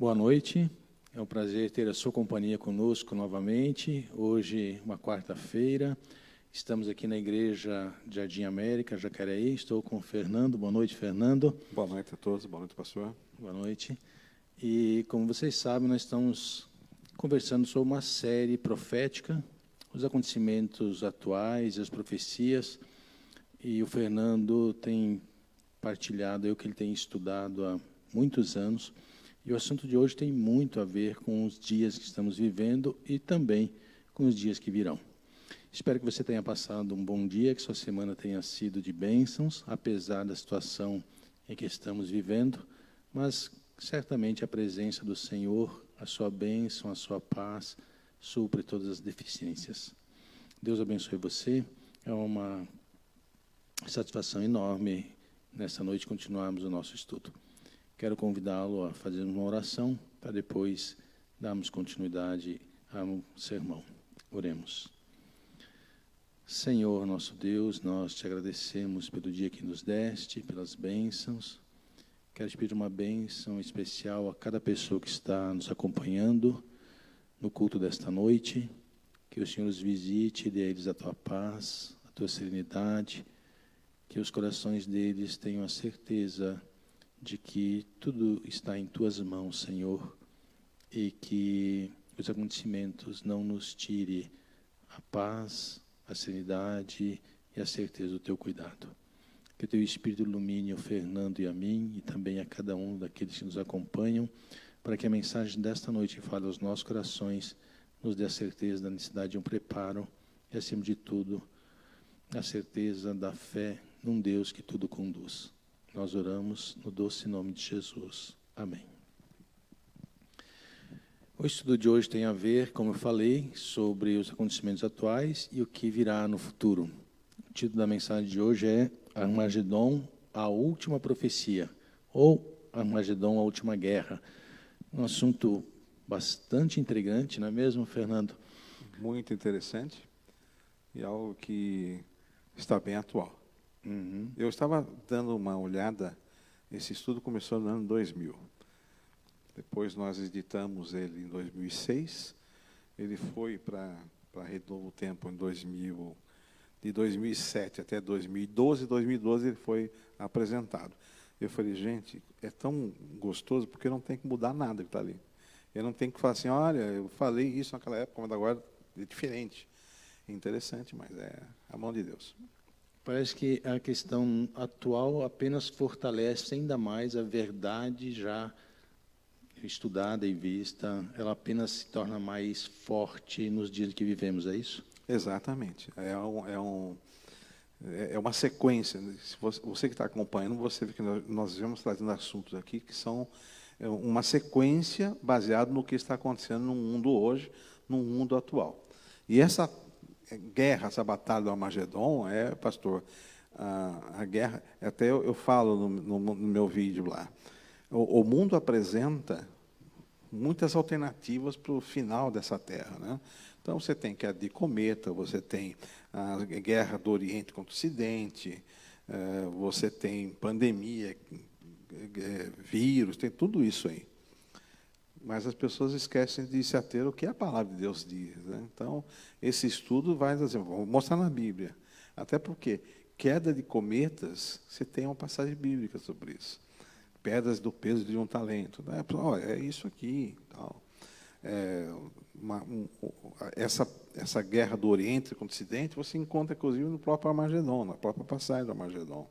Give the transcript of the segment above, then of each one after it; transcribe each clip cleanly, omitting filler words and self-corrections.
Boa noite, é um prazer ter a sua companhia conosco novamente. Hoje, uma quarta-feira, estamos aqui na Igreja Jardim América, Jacareí. Estou com o Fernando. Boa noite, Fernando. Boa noite a todos, boa noite, pastor. Boa noite. E, como vocês sabem, nós estamos conversando sobre uma série profética, os acontecimentos atuais, as profecias. E o Fernando tem partilhado o que ele tem estudado há muitos anos. E o assunto de hoje tem muito a ver com os dias que estamos vivendo e também com os dias que virão. Espero que você tenha passado um bom dia, que sua semana tenha sido de bênçãos, apesar da situação em que estamos vivendo, mas certamente a presença do Senhor, a sua bênção, a sua paz, supre todas as deficiências. Deus abençoe você. É uma satisfação enorme nessa noite continuarmos o nosso estudo. Quero convidá-lo a fazer uma oração para depois darmos continuidade ao sermão. Oremos. Senhor, nosso Deus, nós te agradecemos pelo dia que nos deste, pelas bênçãos. Quero te pedir uma bênção especial a cada pessoa que está nos acompanhando no culto desta noite. Que o Senhor os visite e dê a eles a tua paz, a tua serenidade. Que os corações deles tenham a certeza de que tudo está em tuas mãos, Senhor, e que os acontecimentos não nos tire a paz, a serenidade e a certeza do teu cuidado. Que o teu Espírito ilumine o Fernando e a mim, e também a cada um daqueles que nos acompanham, para que a mensagem desta noite fale aos nossos corações, nos dê a certeza da necessidade de um preparo e, acima de tudo, a certeza da fé num Deus que tudo conduz. Nós oramos no doce nome de Jesus. Amém. O estudo de hoje tem a ver, como eu falei, sobre os acontecimentos atuais e o que virá no futuro. O título da mensagem de hoje é Armagedon, a última profecia, ou Armagedon, a última guerra. Um assunto bastante intrigante, não é mesmo, Fernando? Muito interessante e algo que está bem atual. Uhum. Eu estava dando uma olhada, esse estudo começou no ano 2000. Depois nós editamos ele em 2006. Ele foi para a Rede Novo Tempo em 2000, de 2007 até 2012. Em 2012 ele foi apresentado. Eu falei, gente, é tão gostoso porque não tem que mudar nada que está ali. Eu não tenho que falar assim, olha, eu falei isso naquela época, mas agora é diferente. É interessante, mas é a mão de Deus. Parece que a questão atual apenas fortalece ainda mais a verdade já estudada e vista, ela apenas se torna mais forte nos dias que vivemos, é isso? Exatamente. É uma sequência. Se você que está acompanhando, você vê que nós vamos trazendo assuntos aqui que são uma sequência baseada no que está acontecendo no mundo hoje, no mundo atual. E essa guerra, essa batalha do Armagedon, pastor, a guerra, até eu falo no meu vídeo lá, o mundo apresenta muitas alternativas para o final dessa terra, né? Então, você tem queda de cometa, você tem a guerra do Oriente contra o Ocidente, você tem pandemia, vírus, tem tudo isso aí. Mas as pessoas esquecem de se ater ao que a palavra de Deus diz, né? Então, esse estudo vai dizer, vou mostrar na Bíblia. Até porque queda de cometas, você tem uma passagem bíblica sobre isso. Pedras do peso de um talento. Né? É isso aqui. Tal. Essa guerra do Oriente contra o Ocidente, você encontra, inclusive, no próprio Armagedon, na própria passagem do Armagedon.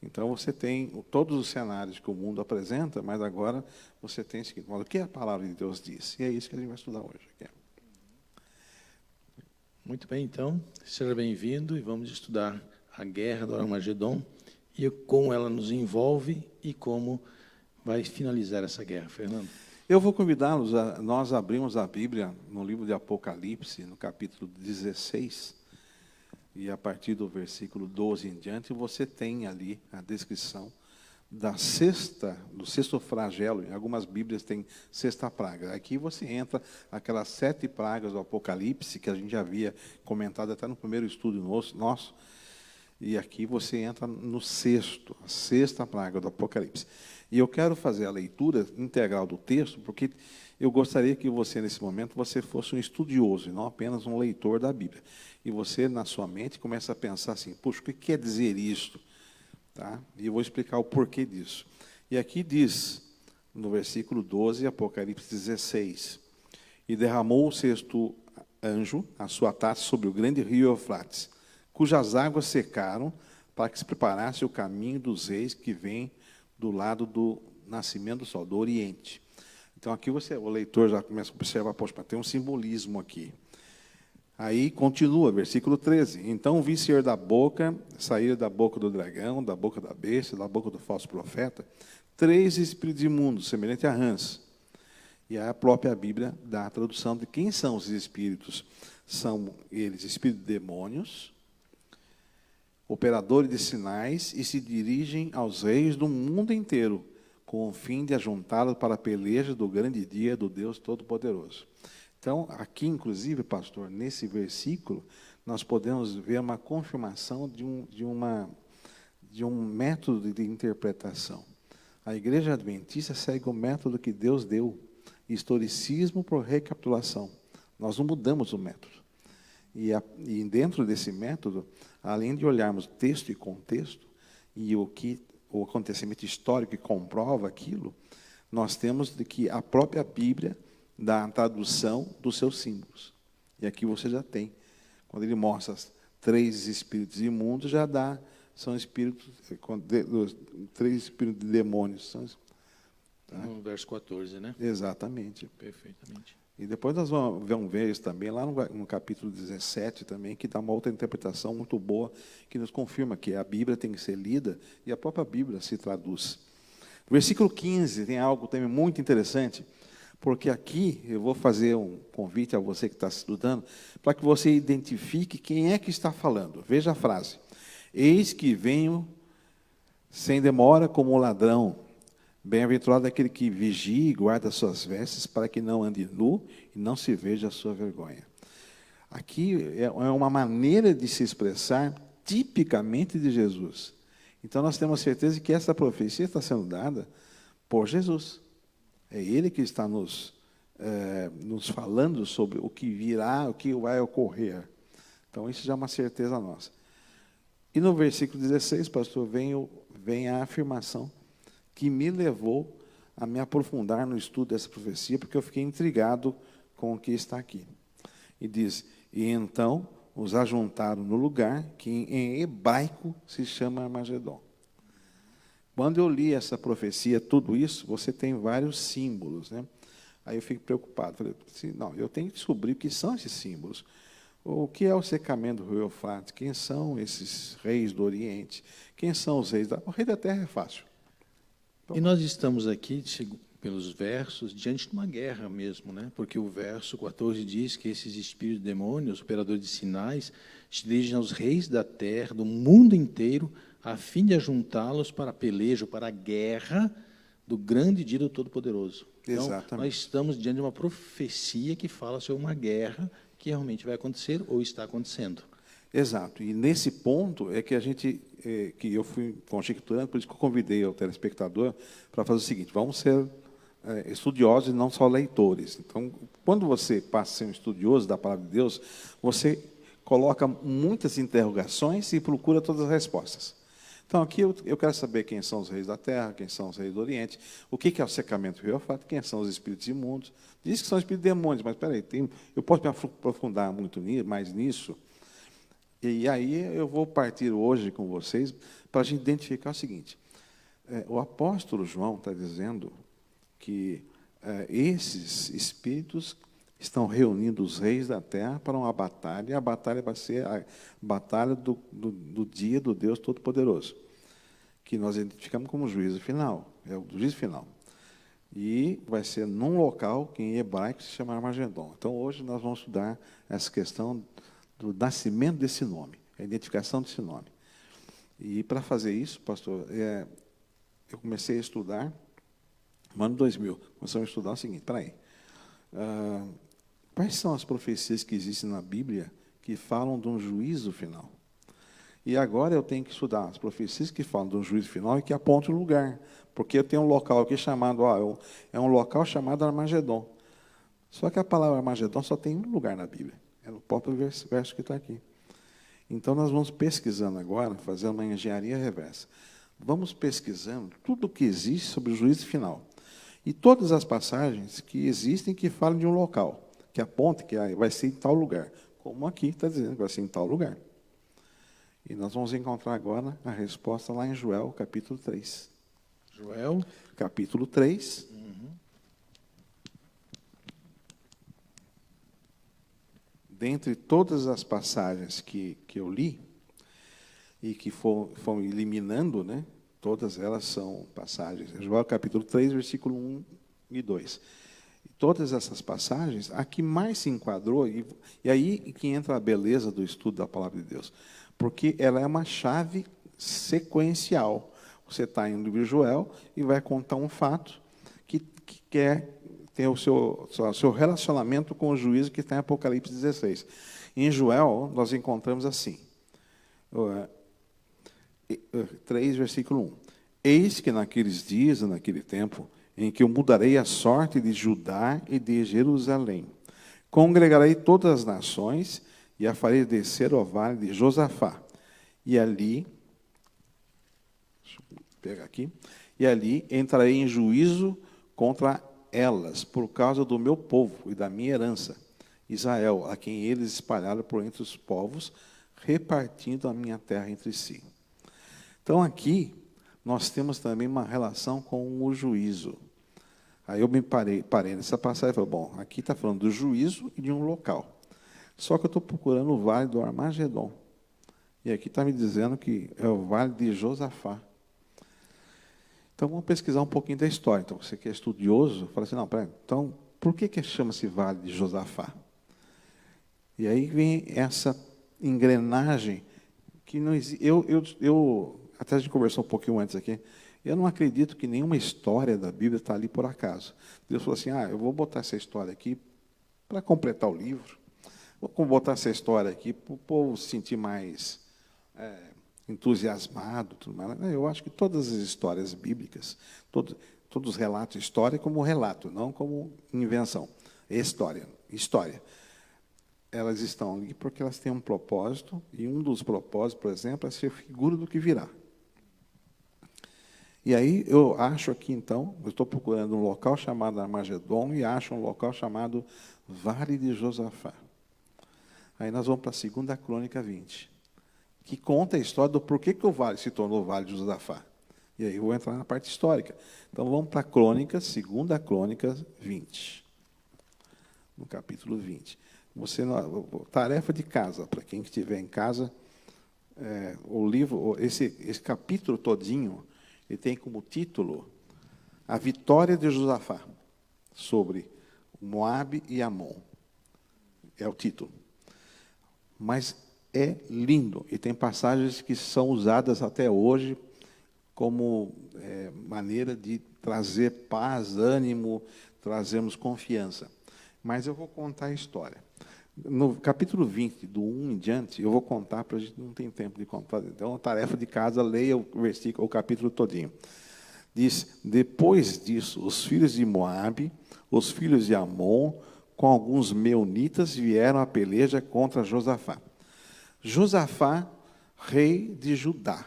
Então, você tem todos os cenários que o mundo apresenta, mas agora você tem o seguinte, o que a palavra de Deus diz? E é isso que a gente vai estudar hoje. Aqui. Muito bem, então, seja bem-vindo e vamos estudar a guerra do Armagedon e como ela nos envolve e como vai finalizar essa guerra, Fernando. Eu vou convidá-los nós abrimos a Bíblia no livro de Apocalipse, no capítulo 16, e a partir do versículo 12 em diante, você tem ali a descrição do sexto flagelo. Em algumas Bíblias tem sexta praga. Aqui você entra aquelas 7 pragas do Apocalipse, que a gente já havia comentado até no primeiro estudo nosso. E aqui você entra no sexto, a sexta praga do Apocalipse. E eu quero fazer a leitura integral do texto, porque eu gostaria que você, nesse momento, você fosse um estudioso, e não apenas um leitor da Bíblia. E você, na sua mente, começa a pensar assim, puxa, o que quer dizer isto? Tá? E eu vou explicar o porquê disso. E aqui diz, no versículo 12, Apocalipse 16, e derramou o sexto anjo a sua taça sobre o grande rio Eufrates, cujas águas secaram, para que se preparasse o caminho dos reis que vem do lado do nascimento do sol, do Oriente. Então, aqui o leitor já começa a observar, poxa, tem um simbolismo aqui. Aí continua, versículo 13. Então vi sair da boca do dragão, da boca da besta, da boca do falso profeta, 3 espíritos imundos, semelhante a rãs. E a própria Bíblia dá a tradução de quem são os espíritos. São eles espíritos de demônios, operadores de sinais, e se dirigem aos reis do mundo inteiro, com o fim de ajuntá-los para a peleja do grande dia do Deus Todo-Poderoso. Então, aqui, inclusive, pastor, nesse versículo, nós podemos ver uma confirmação de um método de interpretação. A Igreja Adventista segue o método que Deus deu, historicismo por recapitulação. Nós não mudamos o método. E dentro desse método, além de olharmos texto e contexto, e o acontecimento histórico que comprova aquilo, nós temos de que a própria Bíblia dá a tradução dos seus símbolos. E aqui você já tem. Quando ele mostra os 3 espíritos imundos, já dá, são espíritos, 3 espíritos de demônios. Tá? No verso 14, né? Exatamente. Perfeitamente. E depois nós vamos ver isso também, lá no capítulo 17 também, que dá uma outra interpretação muito boa, que nos confirma que a Bíblia tem que ser lida, e a própria Bíblia se traduz. Versículo 15 tem algo também muito interessante, porque aqui eu vou fazer um convite a você que está estudando, para que você identifique quem é que está falando. Veja a frase. Eis que venho sem demora como um ladrão. Bem-aventurado aquele que vigia e guarda suas vestes, para que não ande nu e não se veja a sua vergonha. Aqui é uma maneira de se expressar tipicamente de Jesus. Então nós temos certeza que essa profecia está sendo dada por Jesus. É Ele que está nos falando sobre o que virá, o que vai ocorrer. Então, isso já é uma certeza nossa. E no versículo 16, pastor, vem a afirmação que me levou a me aprofundar no estudo dessa profecia, porque eu fiquei intrigado com o que está aqui. E diz, e então os ajuntaram no lugar que em hebraico se chama Armagedon. Quando eu li essa profecia, tudo isso, você tem vários símbolos, né? Aí eu fico preocupado. Falei, não, eu tenho que descobrir o que são esses símbolos. O que é o secamento do rio Eufrates? Quem são esses reis do Oriente? Quem são os reis da... O rei da terra é fácil. E nós estamos aqui, pelos versos, diante de uma guerra mesmo, né? Porque o verso 14 diz que esses espíritos demônios, operadores de sinais, se dirigem aos reis da terra, do mundo inteiro, a fim de ajuntá-los para a peleja, para a guerra do grande dia do Todo-Poderoso. Então, nós estamos diante de uma profecia que fala sobre uma guerra que realmente vai acontecer ou está acontecendo. Exato. E nesse ponto é que que eu fui conjecturando, por isso que eu convidei o telespectador para fazer o seguinte: vamos ser estudiosos e não só leitores. Então, quando você passa a ser um estudioso da palavra de Deus, você coloca muitas interrogações e procura todas as respostas. Então, aqui eu quero saber quem são os reis da terra, quem são os reis do Oriente, o que é o secamento do rio Eufrates, quem são os espíritos imundos. Diz que são espíritos demônios, mas, espera aí, eu posso me aprofundar muito mais nisso? E aí eu vou partir hoje com vocês para a gente identificar o seguinte. O apóstolo João está dizendo que esses espíritos estão reunindo os reis da terra para uma batalha, e a batalha vai ser a batalha do dia do Deus Todo-Poderoso, que nós identificamos como juízo final, é o juízo final. E vai ser num local que em hebraico se chama Armagedon. Então, hoje nós vamos estudar essa questão do nascimento desse nome, a identificação desse nome. E para fazer isso, pastor, eu comecei a estudar, no ano 2000, começamos a estudar o seguinte, espera aí, quais são as profecias que existem na Bíblia que falam de um juízo final? E agora eu tenho que estudar as profecias que falam do juízo final e que apontam o lugar. Porque eu tenho um local aqui chamado, é um local chamado Armagedon. Só que a palavra Armagedon só tem um lugar na Bíblia. É no próprio verso que está aqui. Então nós vamos pesquisando agora, fazendo uma engenharia reversa. Vamos pesquisando tudo o que existe sobre o juízo final. E todas as passagens que existem que falam de um local, que apontam que vai ser em tal lugar. Como aqui está dizendo que vai ser em tal lugar. E nós vamos encontrar agora a resposta lá em Joel, capítulo 3. Joel? Capítulo 3. Dentre todas as passagens que eu li, e que foram eliminando, né, todas elas são passagens. Joel capítulo 3, versículo 1 e 2. Todas essas passagens, a que mais se enquadrou, e aí que entra a beleza do estudo da palavra de Deus, porque ela é uma chave sequencial. Você está em livro de Joel e vai contar um fato que tem o seu relacionamento com o juízo que está em Apocalipse 16. Em Joel, nós encontramos assim, 3, versículo 1. Eis que naqueles dias, naquele tempo, em que eu mudarei a sorte de Judá e de Jerusalém, congregarei todas as nações e a farei descer ao vale de Josafá. E ali, deixa eu pegar aqui, e ali entrarei em juízo contra elas, por causa do meu povo e da minha herança, Israel, a quem eles espalharam por entre os povos, repartindo a minha terra entre si. Então, aqui, nós temos também uma relação com o juízo. Aí eu me parei nessa passagem e falei, bom, aqui está falando do juízo e de um local. Só que eu estou procurando o vale do Armagedon. E aqui está me dizendo que é o vale de Josafá. Então, vamos pesquisar um pouquinho da história. Então, você que é estudioso, fala assim, não, peraí, então, por que chama-se vale de Josafá? E aí vem essa engrenagem que não existe. Até a gente conversou um pouquinho antes aqui, eu não acredito que nenhuma história da Bíblia está ali por acaso. Deus falou assim, eu vou botar essa história aqui para completar o livro, vou botar essa história aqui para o povo se sentir mais entusiasmado. Tudo mais. Eu acho que todas as histórias bíblicas, todos os relatos, história como relato, não como invenção. História. Elas estão ali porque elas têm um propósito, e um dos propósitos, por exemplo, é ser figura do que virá. E aí eu acho aqui, então, eu estou procurando um local chamado Armagedon e acho um local chamado Vale de Josafá. Aí nós vamos para a 2 Crônica 20, que conta a história do porquê que o vale se tornou Vale de Josafá. E aí eu vou entrar na parte histórica. Então vamos para a Crônica, 2 Crônica 20, no capítulo 20. Tarefa de casa, para quem estiver em casa, o livro, esse capítulo todinho, ele tem como título A Vitória de Josafá sobre Moabe e Amon. É o título. Mas é lindo, e tem passagens que são usadas até hoje como maneira de trazer paz, ânimo, trazermos confiança. Mas eu vou contar a história. No capítulo 20, do 1 em diante, eu vou contar, para a gente não tem tempo de contar. Então, tarefa de casa, leia o versículo, o capítulo todinho. Diz, depois disso, os filhos de Moabe, os filhos de Amon, com alguns meunitas, vieram à peleja contra Josafá. Josafá, rei de Judá.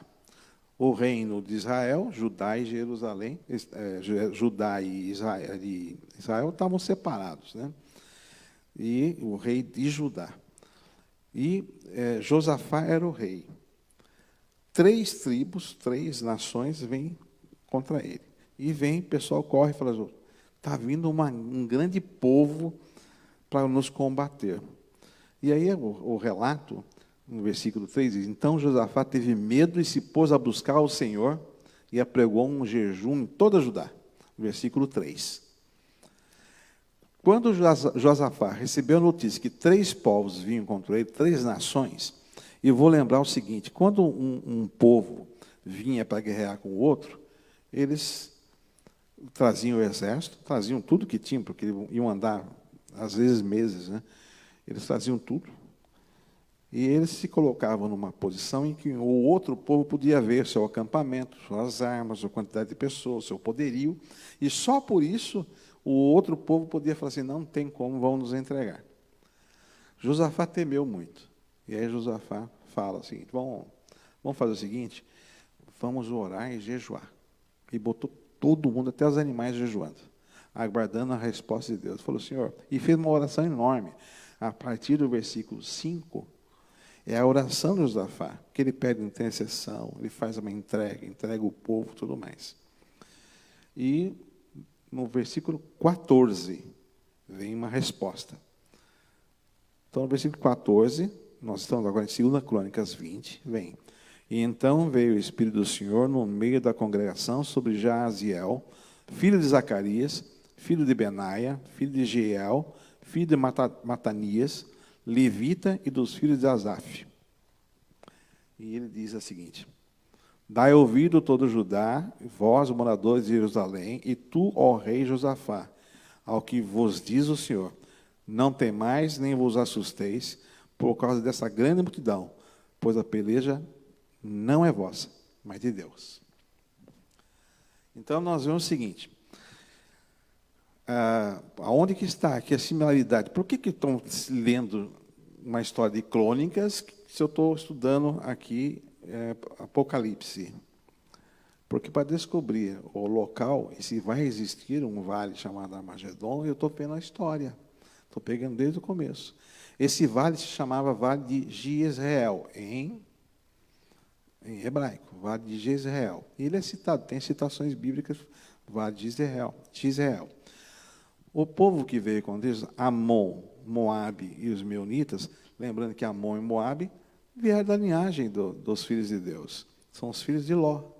O reino de Israel, Judá e Jerusalém, Judá e Israel estavam separados, né? E o rei de Judá. E Josafá era o rei. 3 tribos, 3 nações vêm contra ele. E vem, o pessoal corre e fala, está vindo um grande povo para nos combater. E aí o relato, no versículo 3, diz, então Josafá teve medo e se pôs a buscar o Senhor e apregou um jejum em toda Judá. Versículo 3. Quando Josafá recebeu a notícia que 3 povos vinham contra ele, 3 nações, e vou lembrar o seguinte, quando um povo vinha para guerrear com o outro, eles traziam o exército, traziam tudo que tinham, porque iam andar, às vezes, meses, né? Eles traziam tudo, E eles se colocavam numa posição em que o outro povo podia ver seu acampamento, suas armas, sua quantidade de pessoas, seu poderio, e só por isso o outro povo podia falar assim, não tem como, vão nos entregar. Josafá temeu muito. E aí Josafá fala o seguinte, vamos fazer o seguinte, vamos orar e jejuar. E botou todo mundo, até os animais, jejuando, aguardando a resposta de Deus. Falou, Senhor, e fez uma oração enorme. A partir do versículo 5, é a oração de Josafá, que ele pede intercessão, ele faz uma entrega o povo, tudo mais. E no versículo 14, vem uma resposta. Então, no versículo 14, nós estamos agora em 2 Crônicas 20, vem. E então veio o Espírito do Senhor no meio da congregação sobre Jaaziel, filho de Zacarias, filho de Benaia, filho de Jeiel, filho de Matanias, levita e dos filhos de Asaf. E ele diz o seguinte, dai ouvido todo Judá, vós, moradores de Jerusalém, e tu, ó rei Josafá, ao que vos diz o Senhor, não temais nem vos assusteis por causa dessa grande multidão, pois a peleja não é vossa, mas de Deus. Então, nós vemos o seguinte, aonde que está aqui a similaridade? Por que estão lendo uma história de crônicas se eu estou estudando aqui Apocalipse? Porque para descobrir o local e se vai existir um vale chamado Armagedon, eu estou vendo a história. Estou pegando desde o começo. Esse vale se chamava Vale de Jezreel, em hebraico, Vale de Jezreel. Ele é citado, tem citações bíblicas, Vale de Jezreel. O povo que veio com Deus, Amon, Moabe e os meunitas, lembrando que Amon e Moabe vieram da linhagem dos filhos de Deus. São os filhos de Ló,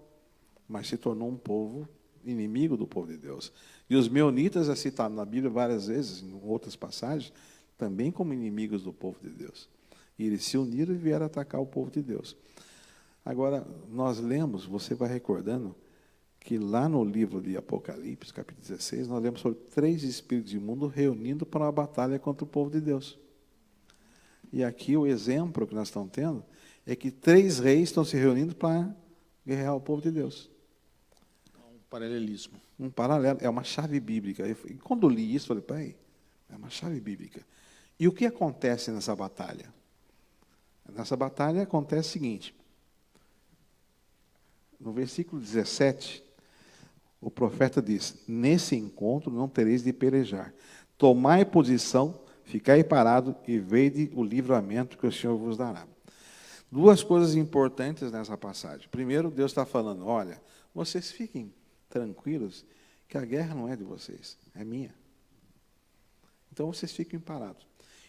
mas se tornou um povo inimigo do povo de Deus. E os meunitas é citado na Bíblia várias vezes, em outras passagens, também como inimigos do povo de Deus. E eles se uniram e vieram atacar o povo de Deus. Agora, nós lemos, você vai recordando, que lá no livro de Apocalipse, capítulo 16, nós lemos sobre 3 espíritos imundos reunindo para uma batalha contra o povo de Deus. E aqui o exemplo que nós estamos tendo é que 3 reis estão se reunindo para guerrear o povo de Deus. Um paralelismo. Um paralelo, é uma chave bíblica. E quando eu li isso, eu falei, pai, é uma chave bíblica. E o que acontece nessa batalha? Nessa batalha acontece o seguinte, no versículo 17, o profeta diz, nesse encontro não tereis de pelejar. Tomai posição, ficai parado e vede o livramento que o Senhor vos dará. 2 coisas importantes nessa passagem. Primeiro, Deus está falando, olha, vocês fiquem tranquilos que a guerra não é de vocês, é minha. Então, vocês fiquem parados.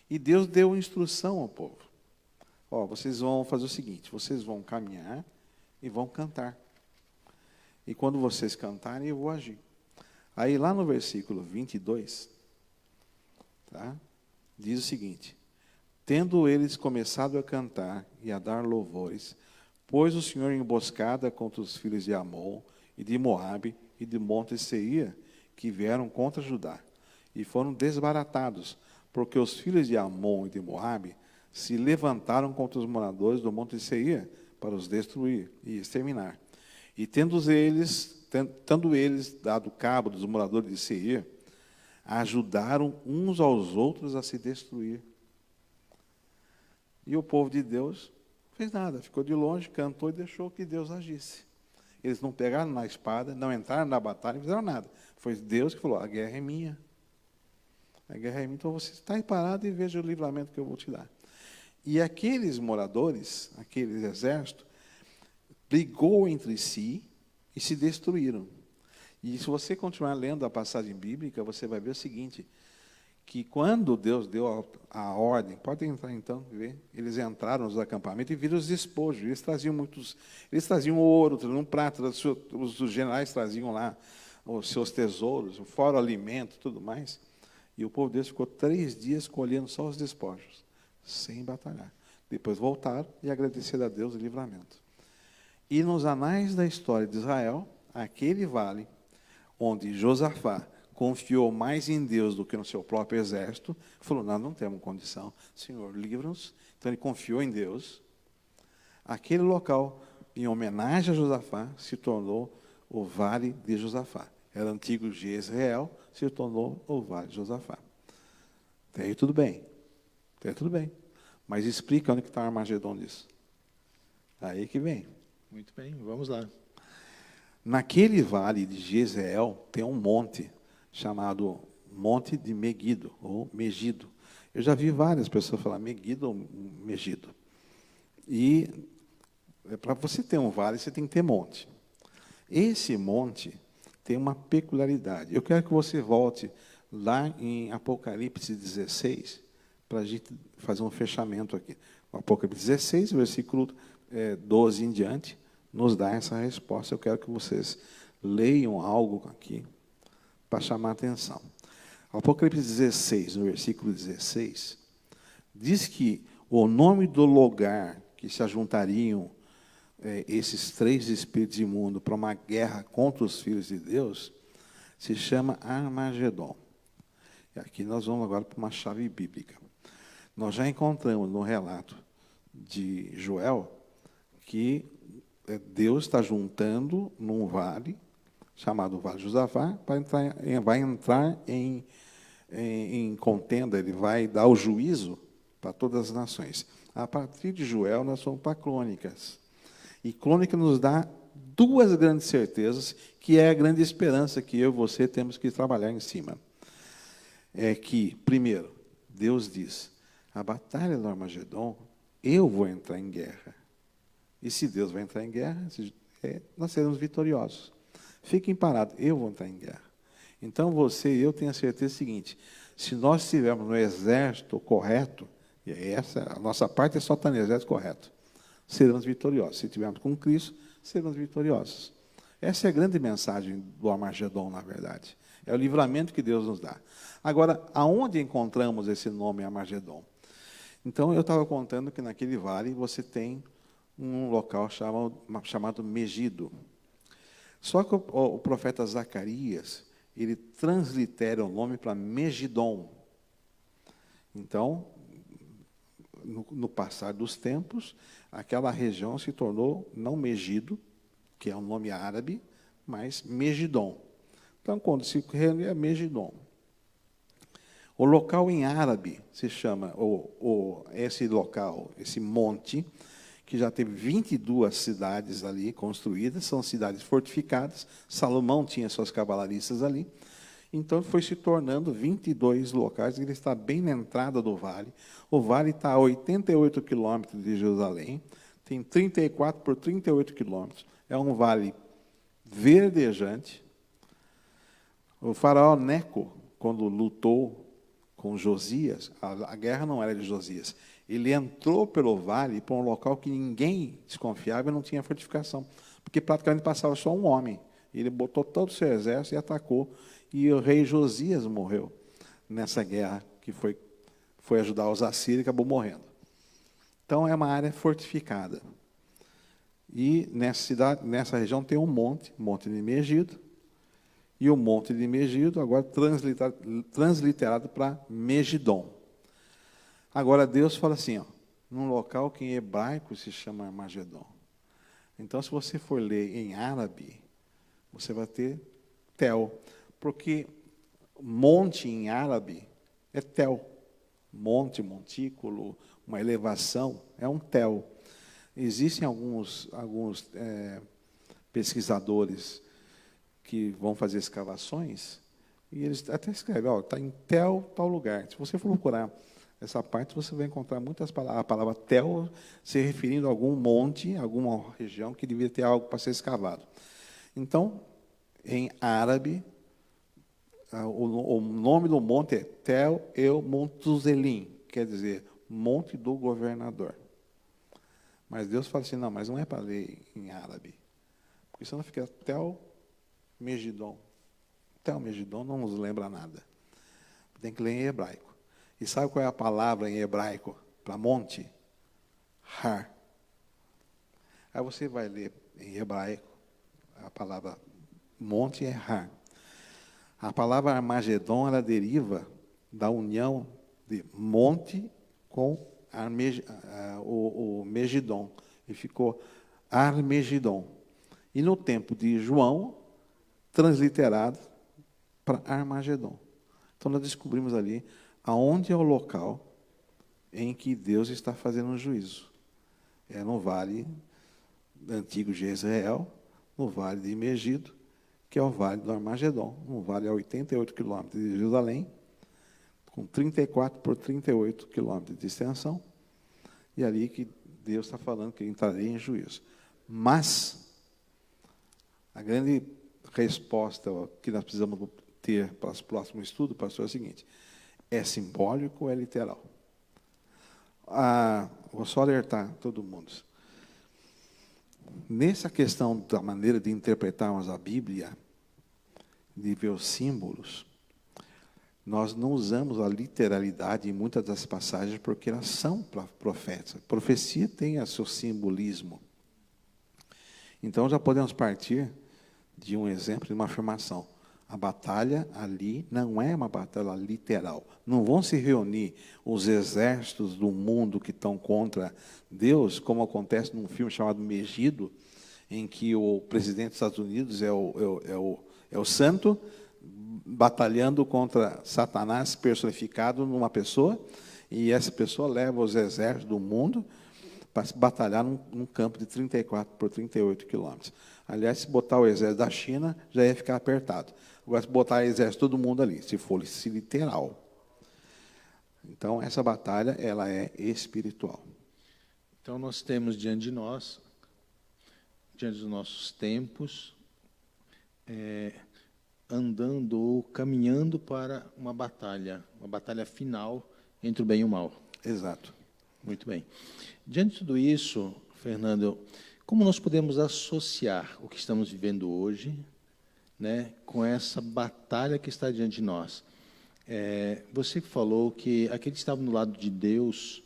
E Deus deu instrução ao povo. Ó, vocês vão fazer o seguinte, vocês vão caminhar e vão cantar. E quando vocês cantarem, eu vou agir. Aí, lá no versículo 22, tá, diz o seguinte, tendo eles começado a cantar e a dar louvores, pôs o Senhor em emboscada contra os filhos de Amon e de Moabe e de Monte Seir, que vieram contra Judá, e foram desbaratados, porque os filhos de Amon e de Moabe se levantaram contra os moradores do Monte Seir para os destruir e exterminar. E tendo eles dado cabo dos moradores de Seir, ajudaram uns aos outros a se destruir. E o povo de Deus não fez nada, ficou de longe, cantou e deixou que Deus agisse. Eles não pegaram na espada, não entraram na batalha, não fizeram nada. Foi Deus que falou, a guerra é minha. A guerra é minha, então você está aí parado e veja o livramento que eu vou te dar. E aqueles moradores, aqueles exércitos, brigou entre si e se destruíram. E se você continuar lendo a passagem bíblica, você vai ver o seguinte, que quando Deus deu a ordem, pode entrar então, ver, eles entraram nos acampamentos e viram os despojos, eles traziam ouro, traziam prata, os generais traziam lá os seus tesouros, fora o alimento, tudo mais, e o povo de Deus ficou 3 dias colhendo só os despojos, sem batalhar. Depois voltaram e agradeceram a Deus o livramento. E nos anais da história de Israel, aquele vale onde Josafá confiou mais em Deus do que no seu próprio exército, falou, nós não temos condição, Senhor, livra-nos. Então ele confiou em Deus. Aquele local, em homenagem a Josafá, se tornou o Vale de Josafá. Era antigo Jezreel, se tornou o Vale de Josafá. Até aí tudo bem. Até aí tudo bem. Mas explica onde está o Armagedon disso. Aí que vem. Muito bem, vamos lá. Naquele vale de Jezreel tem um monte chamado Monte de Megido, ou Megido. Eu já vi várias pessoas falar Megido ou Megido. E para você ter um vale, você tem que ter monte. Esse monte tem uma peculiaridade. Eu quero que você volte lá em Apocalipse 16, para a gente fazer um fechamento aqui. O Apocalipse 16, versículo 12 em diante, nos dá essa resposta. Eu quero que vocês leiam algo aqui para chamar a atenção. Apocalipse 16, no versículo 16, diz que o nome do lugar que se ajuntariam esses três espíritos imundos para uma guerra contra os filhos de Deus se chama Armagedon. E aqui nós vamos agora para uma chave bíblica. Nós já encontramos no relato de Joel que Deus está juntando num vale, chamado Vale de Josafá, vai entrar em contenda, ele vai dar o juízo para todas as nações. A partir de Joel, nós vamos para Crônicas. E Crônica nos dá duas grandes certezas, que é a grande esperança que eu e você temos que trabalhar em cima. É que, primeiro, Deus diz, a batalha do Armagedon, eu vou entrar em guerra. E se Deus vai entrar em guerra, nós seremos vitoriosos. Fiquem parados, eu vou entrar em guerra. Então, você e eu tenho a certeza seguinte, se nós estivermos no exército correto, e a nossa parte é só estar no exército correto, seremos vitoriosos. Se estivermos com Cristo, seremos vitoriosos. Essa é a grande mensagem do Armagedon, na verdade. É o livramento que Deus nos dá. Agora, aonde encontramos esse nome Armagedon? Então, eu estava contando que naquele vale você tem um local chamado Megido. Só que o profeta Zacarias, ele translitera o nome para Megidon. Então, no passar dos tempos, aquela região se tornou não Megido, que é um nome árabe, mas Megidon. Então, quando se reúne, é Megidon. O local em árabe se chama, esse local, esse monte, que já teve 22 cidades ali construídas, são cidades fortificadas, Salomão tinha suas cavalariças ali, então foi se tornando 22 locais, ele está bem na entrada do vale, o vale está a 88 quilômetros de Jerusalém, tem 34 por 38 quilômetros, é um vale verdejante. O faraó Neco, quando lutou com Josias, a guerra não era de Josias, ele entrou pelo vale para um local que ninguém desconfiava e não tinha fortificação, porque praticamente passava só um homem. Ele botou todo o seu exército e atacou, e o rei Josias morreu nessa guerra, que foi ajudar os assírios e acabou morrendo. Então, é uma área fortificada. E nessa região tem um monte de Megido, e o monte de Megido, agora transliterado para Megidon. Agora, Deus fala assim, num local que em hebraico se chama Armagedon. Então, se você for ler em árabe, você vai ter Tel, porque monte em árabe é Tel. Monte, montículo, uma elevação, é um Tel. Existem alguns pesquisadores que vão fazer escavações, e eles até escrevem, está em Tel, tal lugar. Se você for procurar essa parte, você vai encontrar muitas palavras. A palavra Tel se referindo a algum monte, alguma região que devia ter algo para ser escavado. Então, em árabe, o nome do monte é Tel El Montuzelim, quer dizer, monte do governador. Mas Deus fala assim, não, mas não é para ler em árabe, porque senão fica Tel Megidon. Tel Megidon não nos lembra nada. Tem que ler em hebraico. E sabe qual é a palavra em hebraico para monte? Har. Aí você vai ler em hebraico, a palavra monte é Har. A palavra Armagedon, ela deriva da união de monte com o Megidon. E ficou Armegidon. E no tempo de João, transliterado para Armagedon. Então nós descobrimos ali aonde é o local em que Deus está fazendo um juízo. É no vale antigo de Israel, no vale de Megido, que é o vale do Armagedon, um vale a 88 quilômetros de Jerusalém, com 34 por 38 quilômetros de extensão, e ali que Deus está falando que ele entraria em juízo. Mas a grande resposta que nós precisamos ter para os próximos estudos, pastor, é o seguinte: é simbólico ou é literal? Vou só alertar todo mundo. Nessa questão da maneira de interpretarmos a Bíblia, de ver os símbolos, nós não usamos a literalidade em muitas das passagens porque elas são profetas. A profecia tem o seu simbolismo. Então já podemos partir de um exemplo, de uma afirmação. A batalha ali não é uma batalha literal. Não vão se reunir os exércitos do mundo que estão contra Deus, como acontece num filme chamado Megido, em que o presidente dos Estados Unidos é o santo, batalhando contra Satanás personificado numa pessoa, e essa pessoa leva os exércitos do mundo para se batalhar num campo de 34 por 38 quilômetros. Aliás, se botar o exército da China, já ia ficar apertado. Agora, se botar o exército todo mundo ali, se fosse literal. Então, essa batalha, ela é espiritual. Então, nós temos diante de nós, diante dos nossos tempos, andando ou caminhando para uma batalha final entre o bem e o mal. Exato. Muito bem. Diante de tudo isso, Fernando, como nós podemos associar o que estamos vivendo hoje, né, com essa batalha que está diante de nós? Você falou que aqueles que estavam do lado de Deus,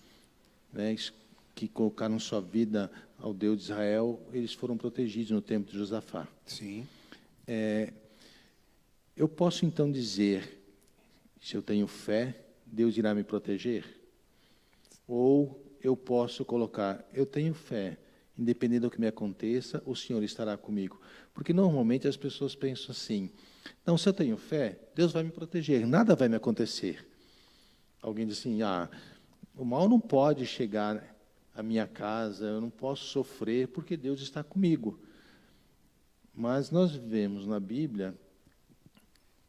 né, que colocaram sua vida ao Deus de Israel, eles foram protegidos no tempo de Josafá. Sim. Eu posso então dizer, se eu tenho fé, Deus irá me proteger? Ou eu posso colocar, eu tenho fé, independente do que me aconteça, o Senhor estará comigo? Porque normalmente as pessoas pensam assim: não, se eu tenho fé, Deus vai me proteger, nada vai me acontecer. Alguém diz assim: o mal não pode chegar à minha casa, eu não posso sofrer porque Deus está comigo. Mas nós vemos na Bíblia,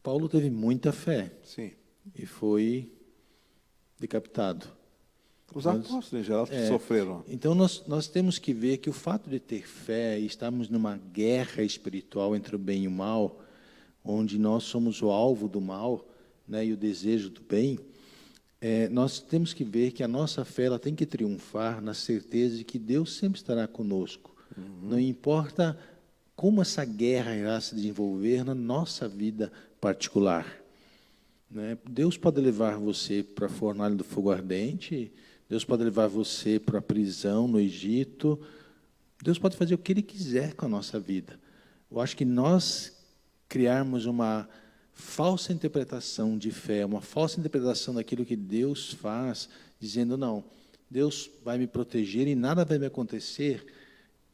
Paulo teve muita fé. Sim. E foi decapitado. Os apóstolos, em geral, sofreram. Então, nós temos que ver que o fato de ter fé e estarmos numa guerra espiritual entre o bem e o mal, onde nós somos o alvo do mal, né, e o desejo do bem, nós temos que ver que a nossa fé ela tem que triunfar na certeza de que Deus sempre estará conosco. Uhum. Não importa como essa guerra irá se desenvolver na nossa vida particular. Né? Deus pode levar você para a fornalha do fogo ardente, Deus pode levar você para a prisão no Egito, Deus pode fazer o que Ele quiser com a nossa vida. Eu acho que nós criarmos uma falsa interpretação de fé, uma falsa interpretação daquilo que Deus faz, dizendo, não, Deus vai me proteger e nada vai me acontecer,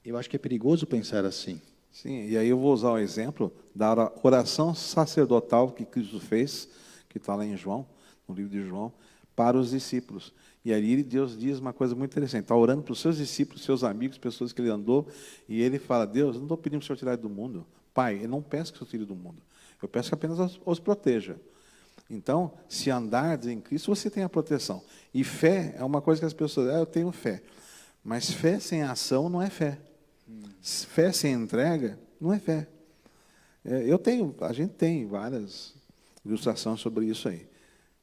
eu acho que é perigoso pensar assim. Sim, e aí eu vou usar o exemplo da oração sacerdotal que Cristo fez, que está lá em João, no livro de João, para os discípulos. E ali Deus diz uma coisa muito interessante. Está orando para os seus discípulos, seus amigos, pessoas que ele andou, e ele fala: Deus, eu não estou pedindo para o Senhor tirar ele do mundo. Pai, eu não peço que o Senhor tire do mundo. Eu peço que apenas os proteja. Então, se andardes em Cristo, você tem a proteção. E fé é uma coisa que as pessoas... eu tenho fé. Mas fé sem ação não é fé. Fé sem entrega não é fé. A gente tem várias ilustrações sobre isso aí.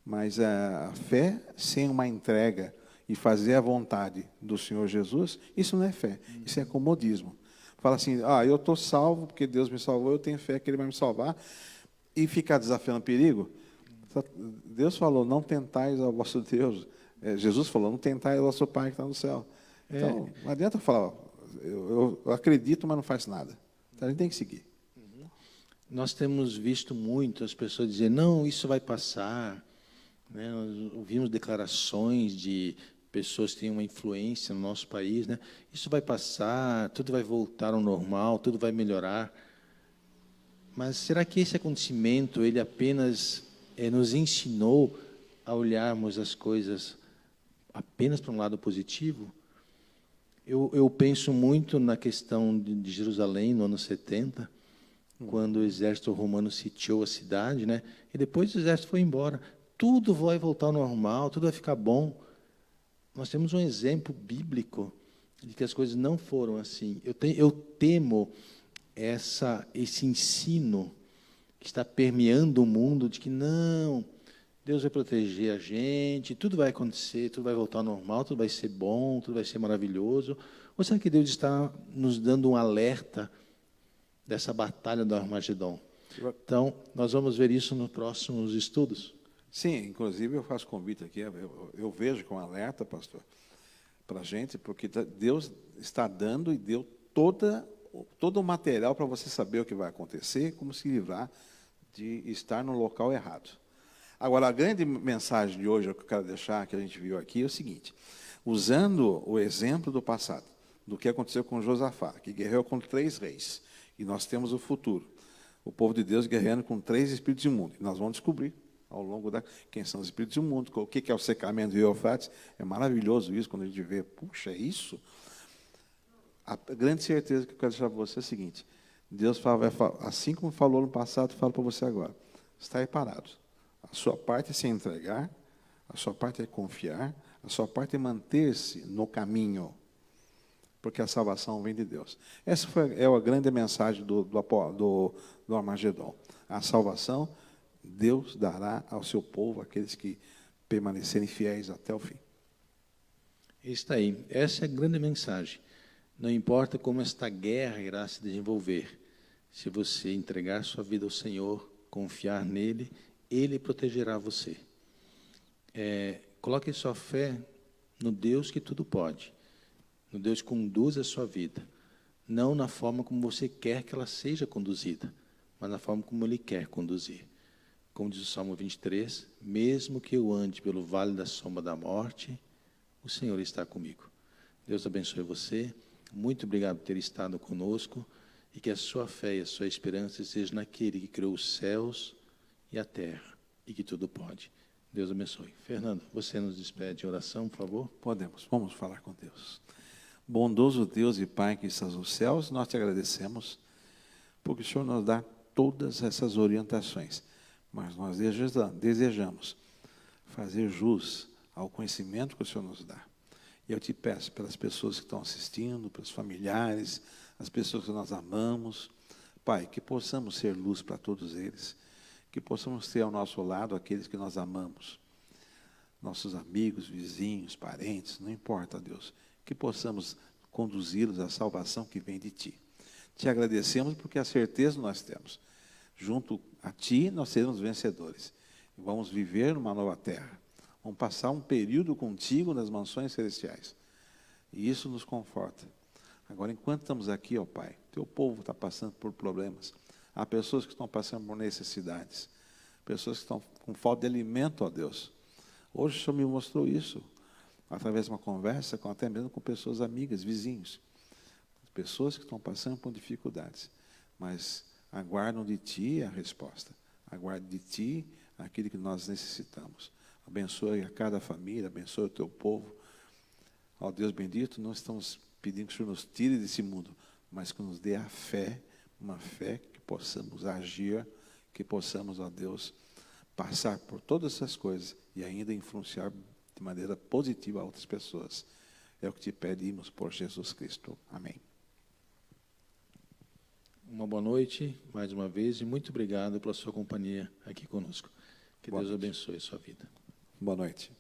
Mas a fé sem uma entrega e fazer a vontade do Senhor Jesus, isso não é fé, isso é comodismo. Fala assim: eu estou salvo porque Deus me salvou, eu tenho fé que Ele vai me salvar, e ficar desafiando perigo. Deus falou: não tentais ao vosso Deus. Jesus falou: não tentais ao vosso Pai que está no céu. Então, não adianta falar: eu acredito, mas não faço nada. Então, a gente tem que seguir. Nós temos visto muito as pessoas dizer, não, isso vai passar. Né? Nós ouvimos declarações de pessoas que têm uma influência no nosso país, né? Isso vai passar, tudo vai voltar ao normal, tudo vai melhorar. Mas será que esse acontecimento, ele apenas nos ensinou a olharmos as coisas apenas para um lado positivo? Eu penso muito na questão de Jerusalém, no ano 70, quando o exército romano sitiou a cidade, né? E depois o exército foi embora. Tudo vai voltar ao normal, tudo vai ficar bom. Nós temos um exemplo bíblico de que as coisas não foram assim. Eu temo esse ensino que está permeando o mundo de que não, Deus vai proteger a gente, tudo vai acontecer, tudo vai voltar ao normal, tudo vai ser bom, tudo vai ser maravilhoso. Ou será que Deus está nos dando um alerta dessa batalha do Armagedon? Então, nós vamos ver isso nos próximos estudos. Sim, inclusive eu faço convite aqui, eu vejo com alerta, pastor, para a gente, porque Deus está dando e deu todo o material para você saber o que vai acontecer, como se livrar de estar no local errado. Agora, a grande mensagem de hoje, que eu quero deixar, que a gente viu aqui, é o seguinte: usando o exemplo do passado, do que aconteceu com Josafá, que guerreou com 3 reis, e nós temos o futuro, o povo de Deus guerreando com 3 espíritos imundos, e nós vamos descobrir ao longo quem são os espíritos imundos, o que é o secamento do Eufrates. É maravilhoso isso, quando a gente vê, puxa, é isso? A grande certeza que eu quero deixar para você é a seguinte: Deus fala, assim como falou no passado, fala para você agora. Está aí parado. A sua parte é se entregar, a sua parte é confiar, a sua parte é manter-se no caminho, porque a salvação vem de Deus. Essa é a grande mensagem do Armagedon. A salvação, Deus dará ao seu povo, aqueles que permanecerem fiéis até o fim. Está aí. Essa é a grande mensagem. Não importa como esta guerra irá se desenvolver, se você entregar sua vida ao Senhor, confiar nele, Ele protegerá você. Coloque sua fé no Deus que tudo pode, no Deus que conduz a sua vida, não na forma como você quer que ela seja conduzida, mas na forma como Ele quer conduzir. Como diz o Salmo 23, mesmo que eu ande pelo vale da sombra da morte, o Senhor está comigo. Deus abençoe você. Muito obrigado por ter estado conosco e que a sua fé e a sua esperança seja naquele que criou os céus e a terra e que tudo pode. Deus abençoe. Fernando, você nos despede em oração, por favor? Podemos, vamos falar com Deus. Bondoso Deus e Pai que estás nos céus, nós te agradecemos porque o Senhor nos dá todas essas orientações, mas nós desejamos fazer jus ao conhecimento que o Senhor nos dá. E eu te peço pelas pessoas que estão assistindo, pelos familiares, as pessoas que nós amamos, Pai, que possamos ser luz para todos eles, que possamos ter ao nosso lado aqueles que nós amamos, nossos amigos, vizinhos, parentes, não importa, Deus, que possamos conduzi-los à salvação que vem de Ti. Te agradecemos porque a certeza nós temos. Junto a Ti nós seremos vencedores. E vamos viver numa nova terra. Vamos passar um período contigo nas mansões celestiais. E isso nos conforta. Agora, enquanto estamos aqui, ó Pai, teu povo está passando por problemas. Há pessoas que estão passando por necessidades. Pessoas que estão com falta de alimento, ó Deus. Hoje o Senhor me mostrou isso, através de uma conversa, até mesmo com pessoas amigas, vizinhos. Pessoas que estão passando por dificuldades. Mas aguardam de Ti a resposta. Aguardam de Ti aquilo que nós necessitamos. Abençoe a cada família, abençoe o teu povo. Ó Deus bendito, nós estamos pedindo que o Senhor nos tire desse mundo, mas que nos dê a fé, uma fé que possamos agir, que possamos, ó Deus, passar por todas essas coisas e ainda influenciar de maneira positiva a outras pessoas. É o que te pedimos por Jesus Cristo. Amém. Uma boa noite, mais uma vez, e muito obrigado pela sua companhia aqui conosco. Que Deus abençoe a sua vida. Boa noite.